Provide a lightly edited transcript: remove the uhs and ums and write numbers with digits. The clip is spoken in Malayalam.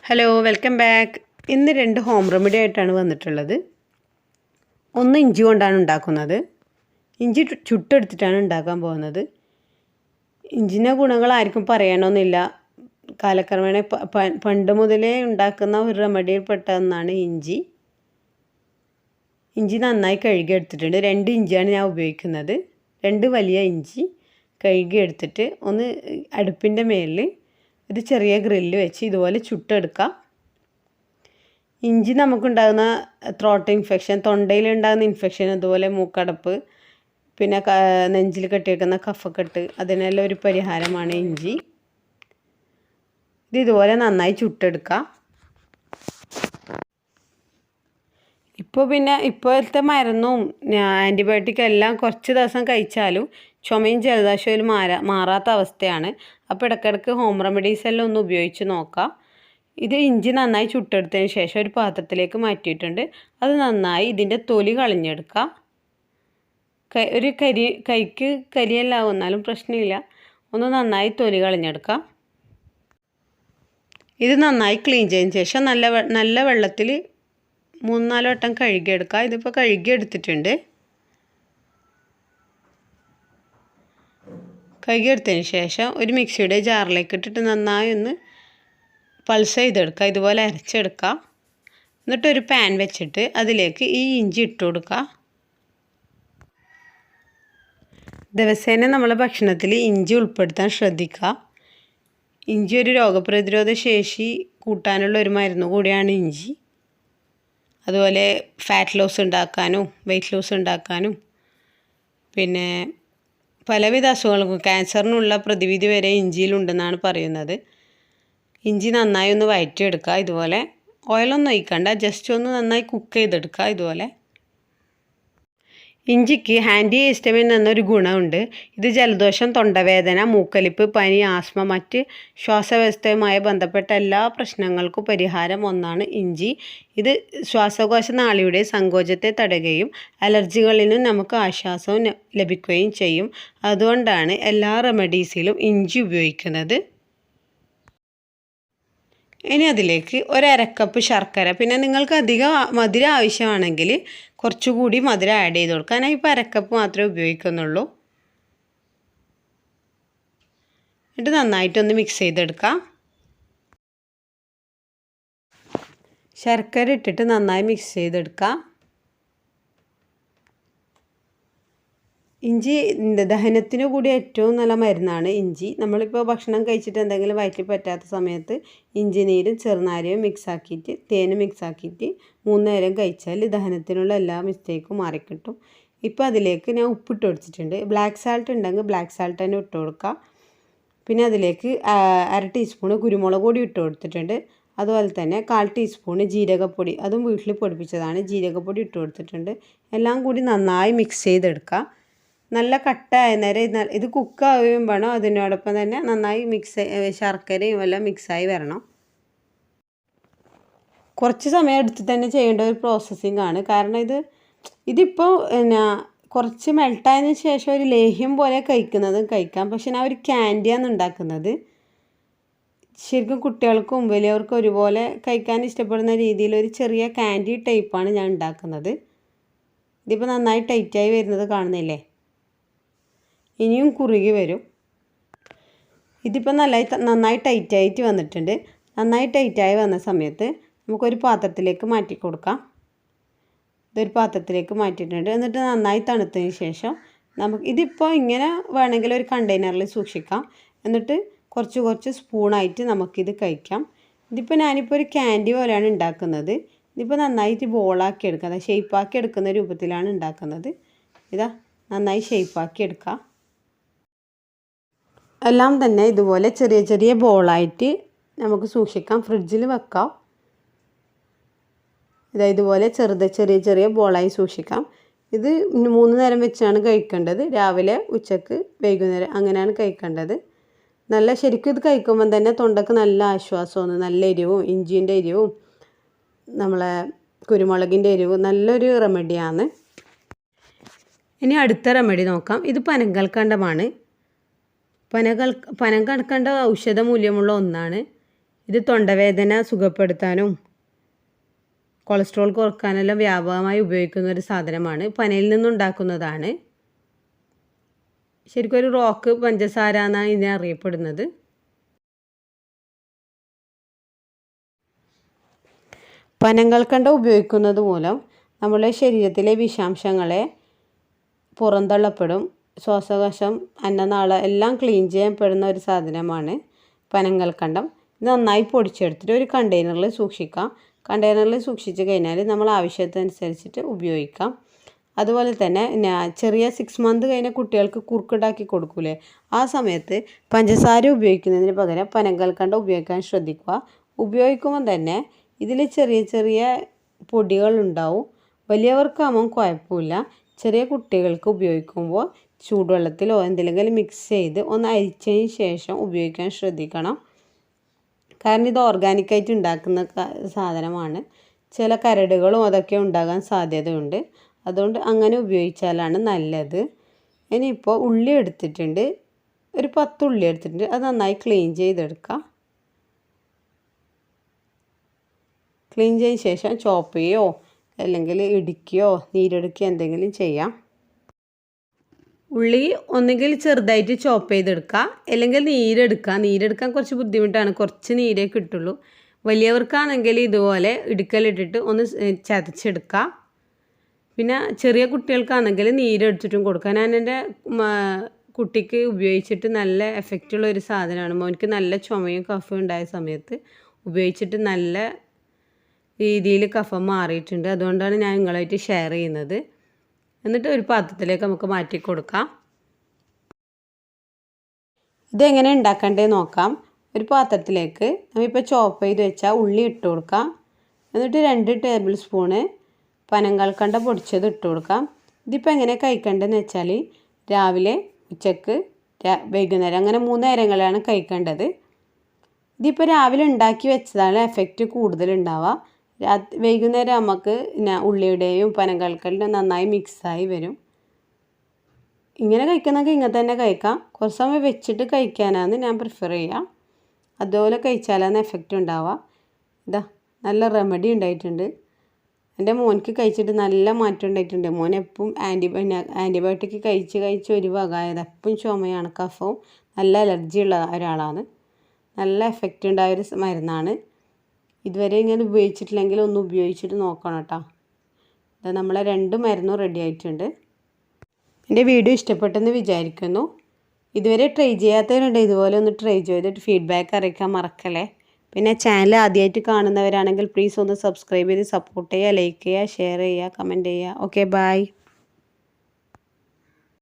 Hello, welcome back. ഇന്ന് 2 ഹോം റെമഡി ആയിട്ടാണ് വന്നിട്ടുള്ളത്. ഒന്ന് ഇഞ്ചി കൊണ്ടാണ് ഉണ്ടാക്കുന്നത്. ഇഞ്ചി ചുട്ടെടുത്തിട്ടാണ് ഉണ്ടാക്കാൻ പോകുന്നത്. ഇഞ്ചിൻ്റെ ഗുണങ്ങൾ ആർക്കും പറയണമെന്നില്ല. കാലക്രമേണ പണ്ട് മുതലേ ഉണ്ടാക്കുന്ന ഒരു റെമഡിയിൽ പെട്ട ഒന്നാണ് ഇഞ്ചി. ഇഞ്ചി നന്നായി കഴുകിയെടുത്തിട്ടുണ്ട്. 2 ഇഞ്ചിയാണ് ഞാൻ ഉപയോഗിക്കുന്നത്. 2 വലിയ ഇഞ്ചി കഴുകിയെടുത്തിട്ട് ഒന്ന് അടുപ്പിൻ്റെ മേലിൽ ഒരു ചെറിയ ഗ്രില്ല് വെച്ച് ഇതുപോലെ ചുട്ടെടുക്കാം. ഇഞ്ചി നമുക്കുണ്ടാകുന്ന ത്രോട്ട് ഇൻഫെക്ഷൻ, തൊണ്ടയിലുണ്ടാകുന്ന ഇൻഫെക്ഷൻ, അതുപോലെ മൂക്കടപ്പ്, പിന്നെ നെഞ്ചിൽ കെട്ടിവെക്കുന്ന കഫക്കെട്ട്, അതിനെല്ലാം ഒരു പരിഹാരമാണ് ഇഞ്ചി. ഇതുപോലെ നന്നായി ചുട്ടെടുക്കാം. ഇപ്പോഴത്തെ മരുന്നും ആൻറ്റിബയോട്ടിക് എല്ലാം കുറച്ച് ദിവസം കഴിച്ചാലും ചുമയും ജലദോഷവും മാറാത്ത അവസ്ഥയാണ്. അപ്പോൾ ഇടയ്ക്കിടയ്ക്ക് ഹോം റെമഡീസ് എല്ലാം ഒന്ന് ഉപയോഗിച്ച് നോക്കാം. ഇത് ഇഞ്ചി നന്നായി ചുട്ടെടുത്തതിന് ശേഷം ഒരു പാത്രത്തിലേക്ക് മാറ്റിയിട്ടുണ്ട്. അത് നന്നായി ഇതിൻ്റെ തൊലി കളഞ്ഞെടുക്കാം. ഒരു കൈക്ക് കരിയെല്ലാം വന്നാലും പ്രശ്നമില്ല. ഒന്ന് നന്നായി തൊലി കളഞ്ഞെടുക്കാം. ഇത് നന്നായി ക്ലീൻ ചെയ്തതിന് ശേഷം നല്ല വെള്ളത്തിൽ 3-4 വട്ടം കഴുകിയെടുക്കുക. ഇതിപ്പോൾ കഴുകിയെടുത്തിട്ടുണ്ട്. കഴുകിയെടുത്തതിന് ശേഷം ഒരു മിക്സിയുടെ ജാറിലേക്ക് ഇട്ടിട്ട് നന്നായി ഒന്ന് പൾസ് ചെയ്തെടുക്കുക. ഇതുപോലെ അരച്ചെടുക്കുക. എന്നിട്ടൊരു പാൻ വെച്ചിട്ട് അതിലേക്ക് ഈ ഇഞ്ചി ഇട്ട് കൊടുക്കുക. ദിവസേന നമ്മളെ ഭക്ഷണത്തിൽ ഇഞ്ചി ഉൾപ്പെടുത്താൻ ശ്രദ്ധിക്കുക. ഇഞ്ചി ഒരു രോഗപ്രതിരോധ ശേഷി കൂട്ടാനുള്ള ഒരു മരുന്ന് കൂടിയാണ് ഇഞ്ചി. അതുപോലെ ഫാറ്റ് ലോസ് ഉണ്ടാക്കാനും വെയ്റ്റ് ലോസ് ഉണ്ടാക്കാനും പിന്നെ പലവിധ അസുഖങ്ങൾക്കും ക്യാൻസറിനുള്ള പ്രതിവിധി വരെ ഇഞ്ചിയിലുണ്ടെന്നാണ് പറയുന്നത്. ഇഞ്ചി നന്നായി ഒന്ന് വഴറ്റിയെടുക്കുക. ഇതുപോലെ ഓയിലൊന്നും ഒഴിക്കണ്ട, ജസ്റ്റ് ഒന്ന് നന്നായി കുക്ക് ചെയ്തെടുക്കുക. ഇതുപോലെ ഇഞ്ചിക്ക് ആൻറ്റി ഹിസ്റ്റമിൻ എന്നൊരു ഗുണമുണ്ട്. ഇത് ജലദോഷം, തൊണ്ടവേദന, മൂക്കലിപ്പ്, പനി, ആസ്മ, മറ്റ് ശ്വാസവ്യവസ്ഥയുമായി ബന്ധപ്പെട്ട എല്ലാ പ്രശ്നങ്ങൾക്കും പരിഹാരം ഒന്നാണ് ഇഞ്ചി. ഇത് ശ്വാസകോശ നാളിയുടെ സങ്കോചത്തെ തടയുകയും അലർജികളിൽ നിന്ന് നമുക്ക് ആശ്വാസവും ലഭിക്കുകയും ചെയ്യും. അതുകൊണ്ടാണ് എല്ലാ റെമഡീസിലും ഇഞ്ചി ഉപയോഗിക്കുന്നത്. ഇനി അതിലേക്ക് 1/2 കപ്പ് ശർക്കര, പിന്നെ നിങ്ങൾക്ക് അധികം മധുരം ആവശ്യമാണെങ്കിൽ കുറച്ചുകൂടി മധുരം ആഡ് ചെയ്ത് കൊടുക്കുക. ഞാൻ ഇപ്പോൾ 1/2 കപ്പ് മാത്രമേ ഉപയോഗിക്കുന്നുള്ളൂ. എന്നിട്ട് നന്നായിട്ടൊന്ന് മിക്സ് ചെയ്തെടുക്കാം. ശർക്കര ഇട്ടിട്ട് നന്നായി മിക്സ് ചെയ്തെടുക്കാം. ഇഞ്ചി ദഹനത്തിന് കൂടി ഏറ്റവും നല്ല മരുന്നാണ് ഇഞ്ചി. നമ്മളിപ്പോൾ ഭക്ഷണം കഴിച്ചിട്ട് എന്തെങ്കിലും വയറ്റിൽ പറ്റാത്ത സമയത്ത് ഇഞ്ചി നീരും ചെറുനാരയും മിക്സാക്കിയിട്ട് തേനും മിക്സാക്കിയിട്ട് 3 നേരം കഴിച്ചാൽ ദഹനത്തിനുള്ള എല്ലാ മിസ്റ്റേക്കും മാറിക്കിട്ടും. ഇപ്പോൾ അതിലേക്ക് ഞാൻ ഉപ്പിട്ട് കൊടുത്തിട്ടുണ്ട്. ബ്ലാക്ക് സാൾട്ട് ഉണ്ടെങ്കിൽ ബ്ലാക്ക് സാൾട്ട് തന്നെ ഇട്ട് കൊടുക്കുക. പിന്നെ അതിലേക്ക് 1/2 ടീസ്പൂൺ കുരുമുളക് പൊടി ഇട്ട് കൊടുത്തിട്ടുണ്ട്. അതുപോലെ തന്നെ 1/4 ടീസ്പൂൺ ജീരകപ്പൊടി, അതും വീട്ടിൽ പൊടിപ്പിച്ചതാണ്, ജീരകപ്പൊടി ഇട്ട് കൊടുത്തിട്ടുണ്ട്. എല്ലാം കൂടി നന്നായി മിക്സ് ചെയ്തെടുക്കുക. നല്ല കട്ടായ നേരം ഇത് കുക്കാവുകയും വേണം. അതിനോടൊപ്പം തന്നെ നന്നായി ശർക്കരയും എല്ലാം മിക്സായി വരണം. കുറച്ച് സമയം എടുത്ത് തന്നെ ചെയ്യേണ്ട ഒരു പ്രോസസ്സിംഗ് ആണ്. കാരണം ഇതിപ്പോൾ കുറച്ച് മെൽട്ടായതിന് ശേഷം ഒരു ലേഹ്യം പോലെ കഴിക്കുന്നതും കഴിക്കാം. പക്ഷെ ഞാൻ ഒരു ക്യാൻഡിയാണ് ഉണ്ടാക്കുന്നത്. ശരിക്കും കുട്ടികൾക്കും വലിയവർക്കും ഒരുപോലെ കഴിക്കാൻ ഇഷ്ടപ്പെടുന്ന രീതിയിൽ ഒരു ചെറിയ ക്യാൻഡി ടൈപ്പാണ് ഞാൻ ഉണ്ടാക്കുന്നത്. ഇതിപ്പോൾ നന്നായി ടൈറ്റായി വരുന്നത് കാണുന്നില്ലേ? ഇനിയും കുറുകി വരും. ഇതിപ്പോൾ നന്നായി ടൈറ്റായിട്ട് വന്നിട്ടുണ്ട്. നന്നായി ടൈറ്റായി വന്ന സമയത്ത് നമുക്കൊരു പാത്രത്തിലേക്ക് മാറ്റി കൊടുക്കാം. ഇതൊരു പാത്രത്തിലേക്ക് മാറ്റിയിട്ടുണ്ട്. എന്നിട്ട് നന്നായി തണുത്തതിന് ശേഷം ഇതിപ്പോൾ ഇങ്ങനെ വേണമെങ്കിൽ ഒരു കണ്ടെയ്നറിൽ സൂക്ഷിക്കാം. എന്നിട്ട് കുറച്ച് സ്പൂണായിട്ട് നമുക്കിത് കഴിക്കാം. ഞാനിപ്പോൾ ഒരു ക്യാൻഡി പോലെയാണ് ഉണ്ടാക്കുന്നത്. ഇതിപ്പോൾ നന്നായിട്ട് ബോളാക്കി എടുക്കുക, അതായത് ഷേപ്പാക്കി എടുക്കുന്ന രൂപത്തിലാണ് ഉണ്ടാക്കുന്നത്. നന്നായി ഷേപ്പാക്കി എടുക്കുക. എല്ലാം തന്നെ ഇതുപോലെ ചെറിയ ബോളായിട്ട് നമുക്ക് സൂക്ഷിക്കാം, ഫ്രിഡ്ജിൽ വെക്കാം. ഇതുപോലെ ചെറിയ ബോളായി സൂക്ഷിക്കാം. ഇത് 3 നേരം വെച്ചാണ് കഴിക്കേണ്ടത്. രാവിലെ, ഉച്ചക്ക്, വൈകുന്നേരം അങ്ങനെയാണ് കഴിക്കേണ്ടത്. ശരിക്കും ഇത് കഴിക്കുമ്പം തന്നെ തൊണ്ടക്ക് നല്ല ആശ്വാസമാണ്. നല്ല എരിവും ഇഞ്ചിൻ്റെ എരിവും നമ്മളെ കുരുമുളകിൻ്റെ എരിവും നല്ലൊരു റെമഡിയാണ്. ഇനി അടുത്ത റെമഡി നോക്കാം. ഇത് പനങ്കൽക്കണ്ടമാണ്. പനങ്കൽക്കണ്ട ഔഷധ മൂല്യമുള്ള ഒന്നാണ്. ഇത് തൊണ്ടവേദന സുഖപ്പെടുത്താനും കൊളസ്ട്രോൾ കുറക്കാനെല്ലാം വ്യാപകമായി ഉപയോഗിക്കുന്ന ഒരു സാധനമാണ്. പനയിൽ നിന്നുണ്ടാക്കുന്നതാണ്. ശരിക്കും ഒരു റോക്ക് പഞ്ചസാര എന്നാണ് ഇതിനെ അറിയപ്പെടുന്നത്. പനങ്കൽക്കണ്ട ഉപയോഗിക്കുന്നത് മൂലം നമ്മുടെ ശരീരത്തിലെ വിഷാംശങ്ങളെ പുറന്തള്ളപ്പെടും. ശ്വാസകോശം, അന്നനാള എല്ലാം ക്ലീൻ ചെയ്യപ്പെടുന്ന ഒരു സാധനമാണ് പനങ്കൽക്കണ്ടം. ഇത് നന്നായി പൊടിച്ചെടുത്തിട്ട് ഒരു കണ്ടെയ്നറിൽ സൂക്ഷിക്കാം. കണ്ടെയ്നറിൽ സൂക്ഷിച്ച് കഴിഞ്ഞാൽ നമ്മൾ ആവശ്യത്തിനനുസരിച്ചിട്ട് ഉപയോഗിക്കാം. അതുപോലെ തന്നെ ചെറിയ 6 മന്ത് കഴിഞ്ഞ കുട്ടികൾക്ക് കുറുക്കുണ്ടാക്കി കൊടുക്കൂലേ, ആ സമയത്ത് പഞ്ചസാര ഉപയോഗിക്കുന്നതിന് പകരം പനങ്കൽക്കണ്ടം ഉപയോഗിക്കാൻ ശ്രദ്ധിക്കുക. ഉപയോഗിക്കുമ്പോൾ തന്നെ ഇതിൽ ചെറിയ ചെറിയ പൊടികളുണ്ടാവും. വലിയവർക്കാകുമ്പോൾ കുഴപ്പമില്ല. ചെറിയ കുട്ടികൾക്ക് ഉപയോഗിക്കുമ്പോൾ ചൂടുവെള്ളത്തിലോ എന്തെങ്കിലും മിക്സ് ചെയ്ത് ഒന്ന് അരിച്ചതിന് ശേഷം ഉപയോഗിക്കാൻ ശ്രദ്ധിക്കണം. കാരണം ഇത് ഓർഗാനിക്കായിട്ട് ഉണ്ടാക്കുന്ന സാധനമാണ്. ചില കരടുകളും അതൊക്കെ ഉണ്ടാകാൻ സാധ്യതയുണ്ട്. അതുകൊണ്ട് അങ്ങനെ ഉപയോഗിച്ചാലാണ് നല്ലത്. ഇനിയിപ്പോൾ ഉള്ളി എടുത്തിട്ടുണ്ട്, ഒരു 10 ഉള്ളി എടുത്തിട്ടുണ്ട്. അത് നന്നായി ക്ലീൻ ചെയ്തെടുക്കുക. ക്ലീൻ ചെയ്ത ശേഷം ചോപ്പ് ചെയ്യോ അല്ലെങ്കിൽ ഇടിക്കുകയോ നീരെടുക്കുകയോ എന്തെങ്കിലും ചെയ്യാം. ഉള്ളി ഒന്നുകിൽ ചെറുതായിട്ട് ചോപ്പ് ചെയ്തെടുക്കുക, അല്ലെങ്കിൽ നീരെടുക്കാൻ കുറച്ച് ബുദ്ധിമുട്ടാണ്. കുറച്ച് നീരേ കിട്ടുള്ളൂ. വലിയവർക്കാണെങ്കിൽ ഇതുപോലെ ഇടുക്കലിട്ടിട്ട് ഒന്ന് ചതച്ചെടുക്കുക. പിന്നെ ചെറിയ കുട്ടികൾക്കാണെങ്കിൽ നീരെടുത്തിട്ടും കൊടുക്കുക. ഞാൻ എൻ്റെ കുട്ടിക്ക് ഉപയോഗിച്ചിട്ട് നല്ല എഫക്റ്റുള്ള ഒരു സാധനമാണ്. മോനിക്ക് നല്ല ചുമയും കഫവും ഉണ്ടായ സമയത്ത് ഉപയോഗിച്ചിട്ട് നല്ല രീതിയിൽ കഫം മാറിയിട്ടുണ്ട്. അതുകൊണ്ടാണ് ഞാൻ നിങ്ങളായിട്ട് ഷെയർ ചെയ്യുന്നത്. എന്നിട്ട് ഒരു പാത്രത്തിലേക്ക് നമുക്ക് മാറ്റി കൊടുക്കാം. ഇതെങ്ങനെ ഉണ്ടാക്കണ്ടേ നോക്കാം. ഒരു പാത്രത്തിലേക്ക് നമ്മളിപ്പോൾ ചോപ്പ് ചെയ്ത് വെച്ചാൽ ഉള്ളി ഇട്ട് കൊടുക്കാം. എന്നിട്ട് 2 ടേബിൾ സ്പൂണ് പനങ്കൽക്കണ്ട പൊടിച്ചത് ഇട്ട് കൊടുക്കാം. ഇതിപ്പോൾ എങ്ങനെ കഴിക്കേണ്ടതെന്ന് വെച്ചാൽ രാവിലെ, ഉച്ചക്ക്, വൈകുന്നേരം അങ്ങനെ 3 നേരങ്ങളാണ് കഴിക്കേണ്ടത്. ഇതിപ്പോൾ രാവിലെ ഉണ്ടാക്കി വെച്ചതാണ് എഫക്റ്റ് കൂടുതലുണ്ടാവുക. വൈകുന്നേരം നമുക്ക് ഉള്ളിയുടെയും പനങ്കൽക്കലിൻ്റെയും നന്നായി മിക്സായി വരും. ഇങ്ങനെ കഴിക്കുന്നതെങ്കിൽ ഇങ്ങനെ തന്നെ കഴിക്കാം. കുറച്ച് സമയം വെച്ചിട്ട് കഴിക്കാനാണ് ഞാൻ പ്രിഫർ ചെയ്യുക. അതുപോലെ കഴിച്ചാലാണ് എഫക്റ്റ് ഉണ്ടാവുക. ഇതാ നല്ല റെമഡി ഉണ്ടായിട്ടുണ്ട്. എൻ്റെ മോനിക്ക് കഴിച്ചിട്ട് നല്ല മാറ്റം ഉണ്ടായിട്ടുണ്ട്. മോൻ എപ്പം ആൻറ്റിബയോട്ടിക് കഴിച്ച് ഒരു വകയായത്. എപ്പം ചുമയാണ്, കഫവും നല്ല അലർജി ഉള്ള ഒരാളാണ്. നല്ല എഫക്റ്റ് ഉണ്ടായൊരു മരുന്നാണ്. ഇതുവരെ ഇങ്ങനെ ഉപയോഗിച്ചിട്ടില്ലെങ്കിൽ ഒന്ന് ഉപയോഗിച്ചിട്ട് നോക്കണം കേട്ടോ. ഇത് നമ്മളെ 2 മരുന്നും റെഡി ആയിട്ടുണ്ട്. എൻ്റെ വീഡിയോ ഇഷ്ടപ്പെട്ടെന്ന് വിചാരിക്കുന്നു. ഇതുവരെ ട്രൈ ചെയ്യാത്തവരുണ്ട്, ഇതുപോലെ ഒന്ന് ട്രൈ ചെയ്തിട്ട് ഫീഡ്ബാക്ക് അറിയിക്കാൻ മറക്കല്ലേ. പിന്നെ ചാനൽ ആദ്യമായിട്ട് കാണുന്നവരാണെങ്കിൽ പ്ലീസ് ഒന്ന് സബ്സ്ക്രൈബ് ചെയ്ത് സപ്പോർട്ട് ചെയ്യുക, ലൈക്ക് ചെയ്യുക, ഷെയർ ചെയ്യുക, കമൻറ്റ് ചെയ്യുക. Okay, by.